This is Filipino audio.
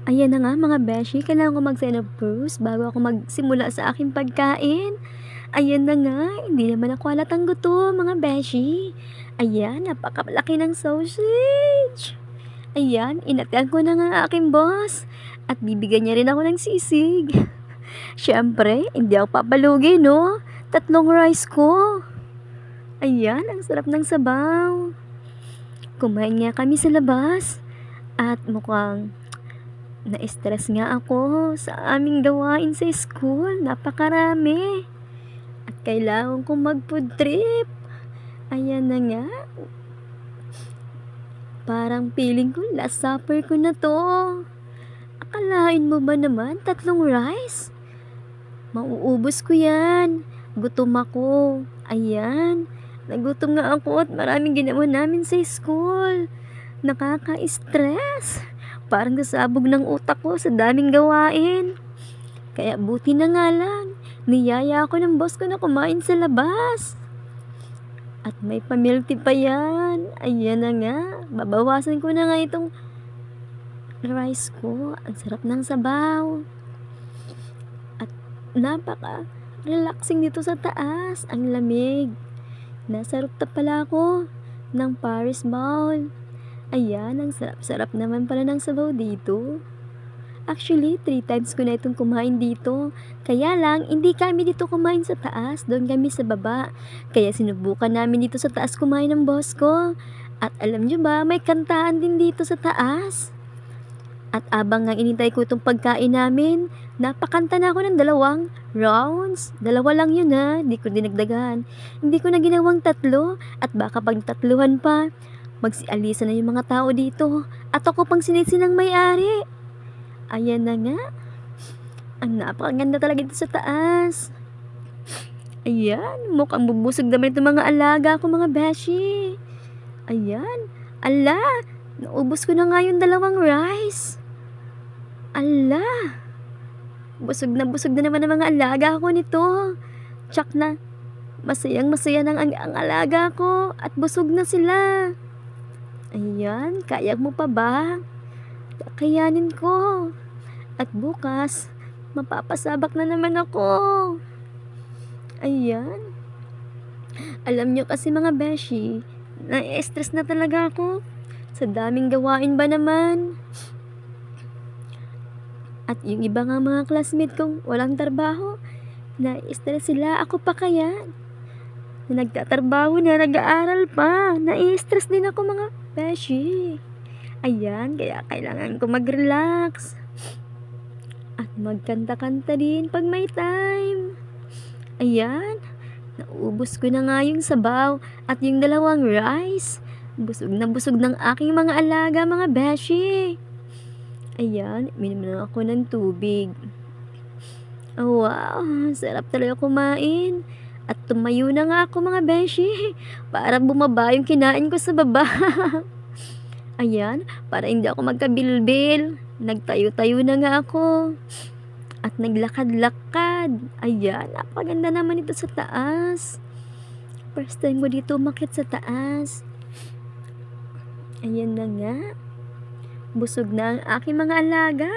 Ayan na nga mga beshi, kailangan ko mag-send of proofs bago ako magsimula sa aking pagkain. Ayan na nga, hindi naman ako halatang gutom mga beshi. Ayan, napakalaki ng sausage. Ayan, inatian ko na nga ang aking boss. At bibigyan niya rin ako ng sisig. Siyempre, hindi ako papalugi, no? 3 rice ko. Ayan, ang sarap ng sabaw. Kumain nga kami sa labas. At mukhang na-stress nga ako sa aming gawain sa school. Napakarami. At kailangan kong mag-food trip. Ayan na nga. Parang feeling ko last supper ko na to. Akalain mo ba naman 3 rice? Mauubos ko yan. Gutom ako. Ayan. Nagutom nga ako at maraming ginawa namin sa school. Nakaka-stress. Parang nasabog ng utak ko sa daming gawain. Kaya buti na nga lang, niyaya ako ng boss ko na kumain sa labas. At may pamilti pa yan. Ayan na nga. Babawasan ko na nga itong rice ko. Ang sarap ng sabaw. At napaka-relaxing dito sa taas. Ang lamig. Nasa rooftop pala ako ng Paris Bowl. Ayan, ang sarap-sarap naman pala ng sabaw dito. Actually, 3 times ko na itong kumain dito. Kaya lang, hindi kami dito kumain sa taas. Doon kami sa baba. Kaya sinubukan namin dito sa taas kumain ng boss ko. At alam nyo ba, may kantaan din dito sa taas. At abang nga inintay ko itong pagkain namin, napakanta na ako ng 2 rounds. 2 lang yun ha, hindi ko dinagdagan. Hindi ko na ginawang 3 at baka pag 3 pa, magsialisa na yung mga tao dito. At ako pang sinisinang may-ari. Ayan na nga. Ang napakaganda talaga dito sa taas. Ayan, mukhang bubusog naman itong mga alaga ko mga beshi. Ayan, ala, naubos ko na nga yung 2 rice. Ala, busog na naman ang mga alaga ko nito. Tsak na, masayang masaya ang alaga ko at busog na sila. Ayan, kaya mo pa ba? Kakayanin ko. At bukas, mapapasabak na naman ako. Ayan. Alam nyo kasi mga beshi, na-stress na talaga ako. Sa daming gawain ba naman? At yung iba nga mga classmate kong walang trabaho, na-stress sila. Ako pa kaya? Na nagtatrabaho na, nag-aaral pa. Na-stress din ako mga beshi. Ayan, kaya kailangan ko mag-relax. At magkanta-kanta din pag may time. Ayan, naubos ko na nga yung sabaw at yung 2 rice. Busog na busog ng aking mga alaga mga beshi. Ayan, minom na ako ng tubig. Oh, wow, sarap talaga kumain. At tumayo na nga ako mga beshi. Para bumaba yung kinain ko sa baba. Ayan, para hindi ako magkabilbil. Nagtayo-tayo na nga ako. At naglakad-lakad. Ayan, napaganda naman ito sa taas. First time ko dito umakyat sa taas. Ayan na nga. Busog na ang aking mga alaga.